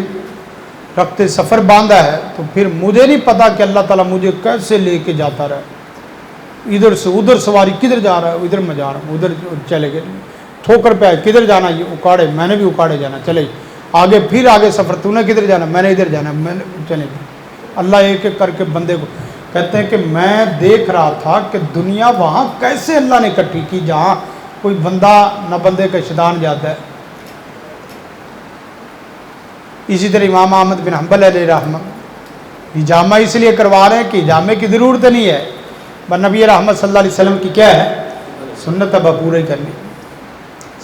رخت سفر باندھا ہے تو پھر مجھے نہیں پتا کہ اللہ تعالیٰ مجھے کیسے لے کے جاتا رہا۔ ادھر سے ادھر سواری کدھر جا رہا ہے، ادھر میں جا رہا ہوں، ادھر چلے گئے، ٹھوکر پہ آئے، کدھر جانا، یہ اکاڑے، میں نے بھی اکاڑے جانا، چلے آگے، پھر آگے سفر، تو نے کدھر جانا، میں نے ادھر جانا، میں نے چلے گئے۔ اللہ ایک ایک کر کے بندے کو کہتے ہیں کہ میں دیکھ رہا تھا کہ دنیا وہاں کیسے اللہ نے اکٹھی کی جہاں کوئی بندہ نہ بندے کا شیطان جاتا ہے۔ اسی طرح امام احمد بن حنبل علیہ رحمہ حجامہ اس لیے کروا رہے ہیں کہ حجامے کی ضرورت نہیں ہے، بس نبی رحمت صلی اللہ علیہ وسلم کی کیا ہے، سنت اب پورے کرنی۔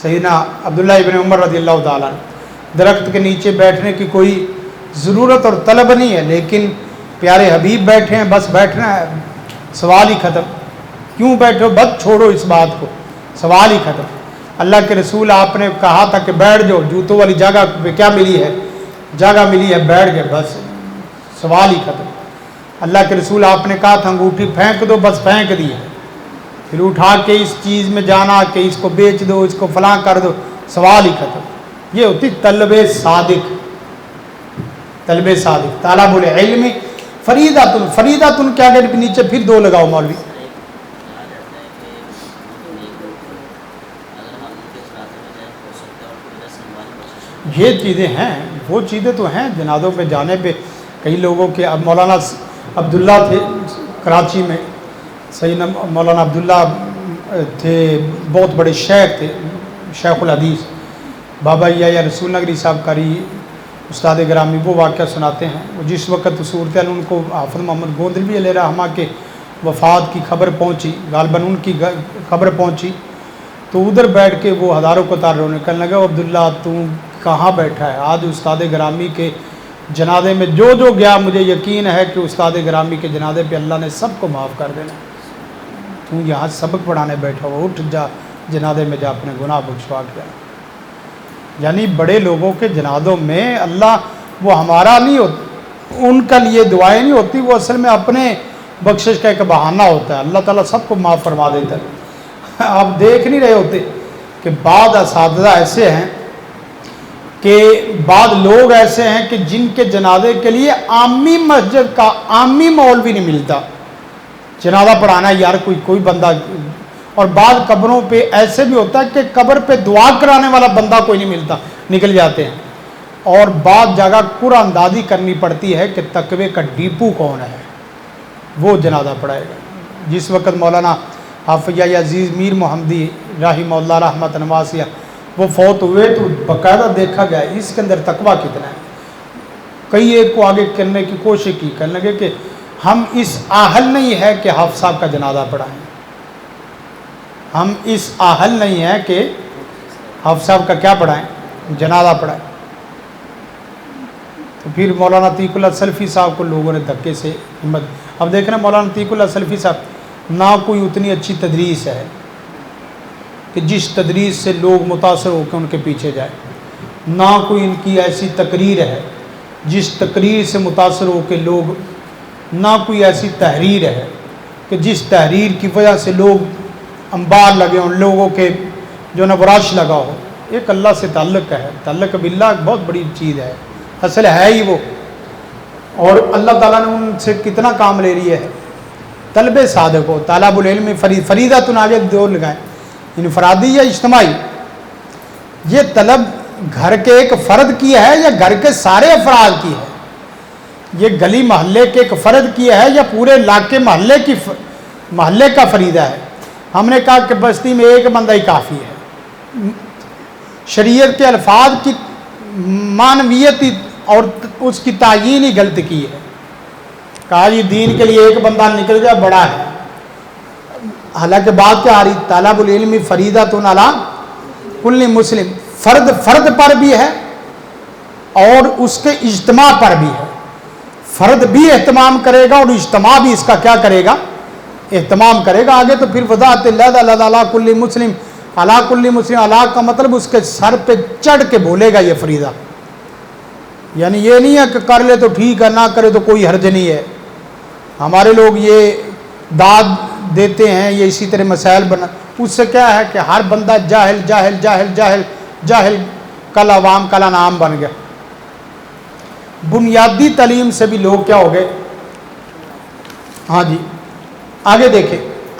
سیدنا عبداللہ ابن عمر رضی اللہ تعالیٰ عنہ، درخت کے نیچے بیٹھنے کی کوئی ضرورت اور طلب نہیں ہے، لیکن پیارے حبیب بیٹھے ہیں، بس بیٹھنا ہے، سوال ہی ختم، کیوں بیٹھو، بس چھوڑو اس بات کو، سوال ہی ختم۔ اللہ کے رسول آپ نے کہا تھا کہ بیٹھ جاؤ، جوتوں والی جگہ پہ کیا ملی ہے، جگہ ملی ہے، بیٹھ گئے، بس سوال ہی ختم۔ اللہ کے رسول آپ نے کہا تھا انگوٹھی پھینک دو، بس پھینک دی ہے، پھر اٹھا کے اس چیز میں جانا کہ اس کو بیچ دو، اس کو فلاں کر دو، سوال ہی ختم۔ یہ ہوتی طلب صادق، طلب صادق، طالب العلم فریدۃ، فریدۃ کے آگے نیچے پھر دو لگاؤ مولوی۔ یہ چیزیں ہیں، وہ چیزیں تو ہیں جنازوں پہ جانے پہ کئی لوگوں کے، اب مولانا عبداللہ تھے کراچی میں، سیدنا مولانا عبداللہ تھے، بہت بڑے شیخ تھے، شیخ الحدیث بابا یا رسول نگری صاحب قاری استاد گرامی، وہ واقعہ سناتے ہیں۔ وہ جس وقت صورتحال ان کو حافظ محمد گوندلوی علیہ رحمہ کے وفات کی خبر پہنچی، غالباً ان کی خبر پہنچی، تو ادھر بیٹھ کے وہ ہزاروں کو تار رونے، کہنے لگا عبداللہ تو کہاں بیٹھا ہے، آج استاد گرامی کے جنازے میں جو گیا، مجھے یقین ہے کہ استاد گرامی کے جنازے پہ اللہ نے سب کو معاف کر دینا، تو یہاں سبق پڑھانے بیٹھا ہوا، اٹھ جا جنازے میں جا، اپنے گناہ بخشوا کیا۔ یعنی بڑے لوگوں کے جنازوں میں اللہ، وہ ہمارا نہیں ہوتا، ان کا لیے دعائیں نہیں ہوتی، وہ اصل میں اپنے بخشش کا ایک بہانہ ہوتا ہے، اللہ تعالیٰ سب کو معاف فرما دیتا ہے۔ آپ دیکھ نہیں رہے ہوتے کہ بعض اساتذہ ایسے ہیں، کہ بعض لوگ ایسے ہیں کہ جن کے جنازے کے لیے عامی مسجد کا عامی مولوی نہیں ملتا جنازہ پڑھانا، یار کوئی بندہ، اور بعض قبروں پہ ایسے بھی ہوتا ہے کہ قبر پہ دعا کرانے والا بندہ کوئی نہیں ملتا، نکل جاتے ہیں، اور بعض جگہ قرآن اندازی کرنی پڑتی ہے کہ تقوی کا ڈیپو کون ہے، وہ جنازہ پڑھائے گا۔ جس وقت مولانا حافظ یا عزیز میر محمدی رحمہ اللہ رحمۃ واسعہ وہ فوت ہوئے، تو باقاعدہ دیکھا گیا اس کے اندر تقویٰ کتنا ہے۔ کئی ایک کو آگے کرنے کی کوشش کی، کہنے لگے کہ ہم اس اہل نہیں ہے کہ حافظ صاحب کا جنازہ پڑھائیں، ہم اس اہل نہیں ہے کہ حافظ صاحب کا کیا پڑھائیں، جنازہ پڑھائیں۔ تو پھر مولانا عتیق اللہ سلفی صاحب کو لوگوں نے دھکے سے ہمت، اب دیکھ رہے ہیں مولانا عتیق اللہ سلفی صاحب، نہ کوئی اتنی اچھی تدریس ہے کہ جس تدریس سے لوگ متاثر ہو کے ان کے پیچھے جائیں، نہ کوئی ان کی ایسی تقریر ہے جس تقریر سے متاثر ہو کے لوگ، نہ کوئی ایسی تحریر ہے کہ جس تحریر کی وجہ سے لوگ انبار لگے ہوں، لوگوں کے جو نبراش لگا ہو۔ ایک اللہ سے تعلق ہے، تعلق باللہ بہت بڑی چیز ہے، اصل ہے ہی وہ، اور اللہ تعالیٰ نے ان سے کتنا کام لے لیا ہے۔ طلب صادق ہو، طالب العلم فریدہ تن آگے دو لگائیں، انفرادی یا اجتماعی، یہ طلب گھر کے ایک فرد کی ہے یا گھر کے سارے افراد کی ہے، یہ گلی محلے کے ایک فرد کی ہے یا پورے علاقے محلے کا فریضہ ہے۔ ہم نے کہا کہ بستی میں ایک بندہ ہی کافی ہے، شریعت کے الفاظ کی معنویت اور اس کی تعیین ہی غلط کی ہے، کہا یہ دین کے لیے ایک بندہ نکل جائے بڑا ہے، حالانکہ بات کیا آ رہی، طالب العلم فریضۃ علی کل مسلم، فرد پر بھی ہے اور اس کے اجتماع پر بھی ہے، فرد بھی اہتمام کرے گا اور اجتماع بھی اس کا کیا کرے گا، اہتمام کرے گا۔ آگے تو پھر وضاحت اللہ علی کل مسلم، علی کل مسلم، علی کا مطلب اس کے سر پہ چڑھ کے بولے گا یہ فریضہ، یعنی یہ نہیں ہے کہ کر لے تو ٹھیک ہے، نہ کرے تو کوئی حرج نہیں ہے۔ ہمارے لوگ یہ داد دیتے ہیں، یہ اسی طرح مسائل بنا، اس سے کیا ہے کہ ہر بندہ جاہل جاہل جاہل جاہل جاہل کل عوام کل انعام بن گیا۔ بنیادی تعلیم سے بھی لوگ کیا ہو گئے، ہاں جی آگے دیکھیں،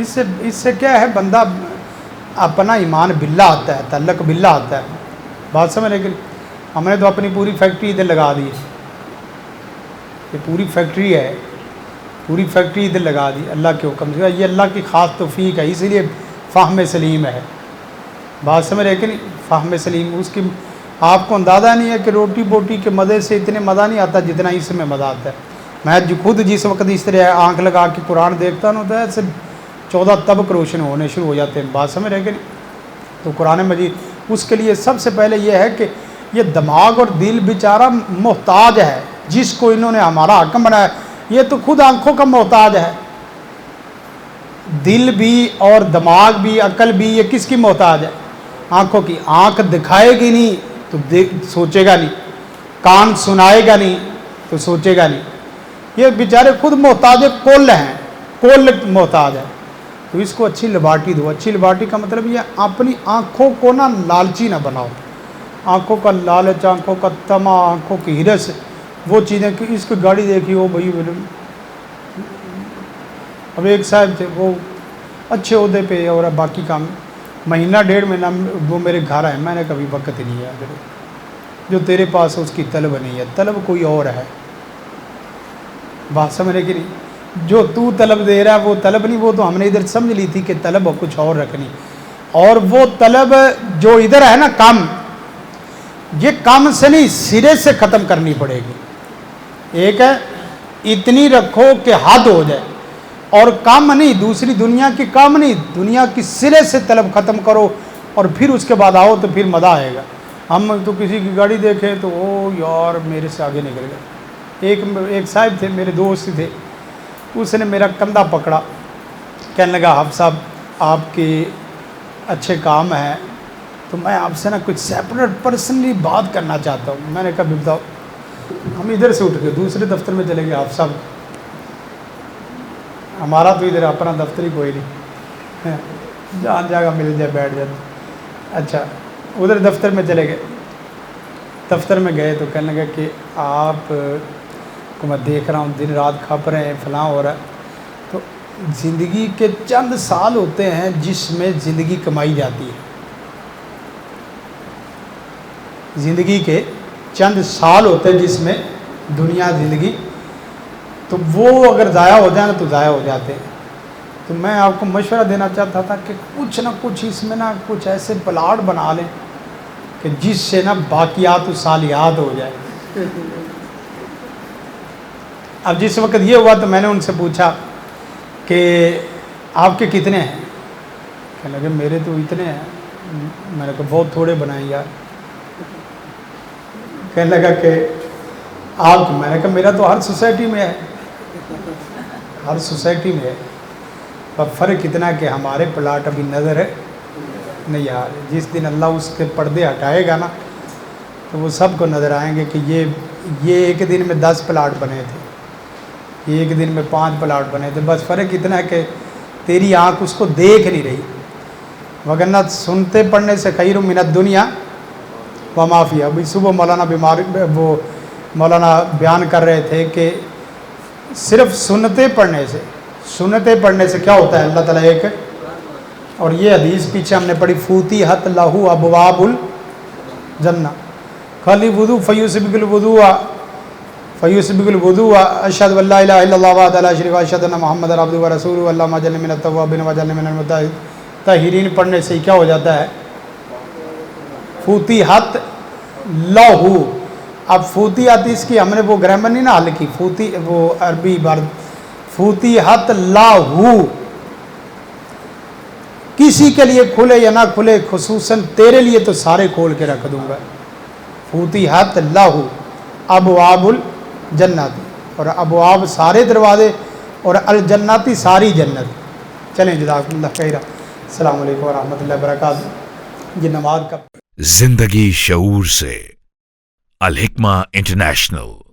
اس سے کیا ہے بندہ اپنا ایمان باللہ آتا ہے, تعلق باللہ آتا ہے. بات سمجھ. لیکن ہم نے تو اپنی پوری فیکٹری ادھر لگا دی, یہ پوری فیکٹری ہے, پوری فیکٹری ادھر لگا دی اللہ کے حکم سے. یہ اللہ کی خاص توفیق ہے, اسی لیے فہم سلیم ہے. بات سمجھ. لیکن فہم سلیم اس کی آپ کو اندازہ نہیں ہے کہ روٹی بوٹی کے مزے سے اتنے مزہ نہیں آتا جتنا اس میں مزہ آتا ہے. میں خود جس وقت اس طرح آنکھ لگا کے قرآن دیکھتا ہوں تو ایسے 14 طبق روشن ہونے شروع ہو جاتے ہیں. بات سمجھ رہے کہ تو قرآن مجید اس کے لیے سب سے پہلے یہ ہے کہ یہ دماغ اور دل بیچارہ محتاج ہے جس کو انہوں نے ہمارا حکم بنایا. یہ تو خود آنکھوں کا محتاج ہے, دل بھی اور دماغ بھی عقل بھی, یہ کس کی محتاج ہے؟ آنکھوں کی. آنکھ دکھائے گی نہیں تو سوچے گا نہیں, کان سنائے گا نہیں تو سوچے گا نہیں. یہ بیچارے خود محتاج کل ہیں, کل محتاج ہے. تو اس کو اچھی لباٹی دو. اچھی لباٹی کا مطلب یہ اپنی آنکھوں کو نہ لالچی نہ بناؤ. آنکھوں کا لالچ, آنکھوں کا طمع, آنکھوں کی ہرس, وہ چیزیں کہ اس کی گاڑی دیکھی ہو بھائی. اب ایک صاحب تھے وہ اچھے عہدے پہ اور باقی کام, مہینہ ڈیڑھ مہینہ وہ میرے گھر آئے. میں نے کبھی وقت نہیں ہے, جو تیرے پاس ہے اس کی طلب نہیں ہے, طلب کوئی اور ہے. بات سمجھے کہ نہیں, جو تو طلب دے رہا ہے وہ طلب نہیں, وہ تو ہم نے ادھر سمجھ لی تھی کہ طلب کچھ اور رکھنی, اور وہ طلب جو ادھر ہے نا کم, یہ کم سے نہیں سرے سے ختم کرنی پڑے گی. ایک ہے اتنی رکھو کہ حد ہو جائے, اور کم نہیں, دوسری دنیا کی کم نہیں, دنیا کی سرے سے طلب ختم کرو اور پھر اس کے بعد آؤ تو پھر مزہ آئے گا. ہم تو کسی کی گاڑی دیکھیں تو او یار میرے سے آگے نکل گئے. ایک صاحب تھے میرے دوست تھے, اس نے میرا کندھا پکڑا, کہنے لگا حافظ صاحب آپ کے اچھے کام ہیں تو میں آپ سے نا کچھ سیپریٹ پرسنلی بات کرنا چاہتا ہوں. میں نے کہا بتاؤ. ہم ادھر سے اٹھ کے دوسرے دفتر میں چلے گئے. حافظ صاحب ہمارا تو ادھر اپنا دفتر ہی کوئی نہیں, جہاں جگہ مل جائے بیٹھ جاتے. اچھا ادھر دفتر میں چلے گئے. دفتر میں گئے تو کہنے لگا کہ آپ کو میں دیکھ رہا ہوں دن رات کھپ رہے ہیں, فلاں ہو رہا ہے. تو زندگی کے چند سال ہوتے ہیں جس میں زندگی کمائی جاتی ہے. زندگی کے چند سال ہوتے ہیں جس میں دنیا زندگی, تو وہ اگر ضائع ہو جائیں تو ضائع ہو جاتے ہیں. تو میں آپ کو مشورہ دینا چاہتا تھا کہ کچھ نہ کچھ اس میں نا کچھ ایسے پلاٹ بنا لیں کہ جس سے نا باقیات و صالحات ہو جائے. اب جس وقت یہ ہوا تو میں نے ان سے پوچھا کہ آپ کے کتنے ہیں؟ کہنے لگے میرے تو اتنے ہیں. میں نے کہا بہت تھوڑے بنائیں یار. کہنے لگا کہ آپ, میں نے کہا میرا تو ہر سوسائٹی میں ہے, ہر سوسائٹی میں ہے, پر فرق اتنا کہ ہمارے پلاٹ ابھی نظر ہے نہیں آ رہے. جس دن اللہ اس کے پردے ہٹائے گا نا تو وہ سب کو نظر آئیں گے کہ یہ ایک دن میں 10 پلاٹ بنے تھے, یہ ایک دن میں 5 پلاٹ بنے تھے. بس فرق اتنا ہے کہ تیری آنکھ اس کو دیکھ نہیں رہی, وگرنہ سنتے پڑھنے سے خیر من الدنیا و ما فیہا. ابھی صبح مولانا بیان کر رہے تھے کہ صرف سنتے پڑھنے سے کیا ہوتا ہے اللہ تعالیٰ ایک, اور یہ حدیث پیچھے ہم نے پڑھی فوتحت لہ ابواب الجنہ, خالی وضو فیسبغ الوضوء اشہد ان لا الہ الا اللہ وحدہ لا شریک لہ واشہد ان محمد عبدہ ورسولہ اللہم اجعلنی من التوابین واجعلنی من المتطہرین پڑھنے سے کیا ہو جاتا ہے فوتحت لہ. اب فوتحت اس کی ہم نے وہ گرامر نہیں نا حل کی, وہ عربی عبارت فوتحت لہ, کسی کے لیے کھلے یا نہ کھلے, خصوصاً تیرے لیے تو سارے کھول کے رکھ دوں گا. فوتحت لہ ابواب الجنت, اور ابواب سارے دروازے, اور الجنتی ساری جنت. چلیں جزاکم اللہ خیر. السلام علیکم ورحمۃ اللہ وبرکاتہ. یہ نماز کا
زندگی شعور سے الحکمہ انٹرنیشنل.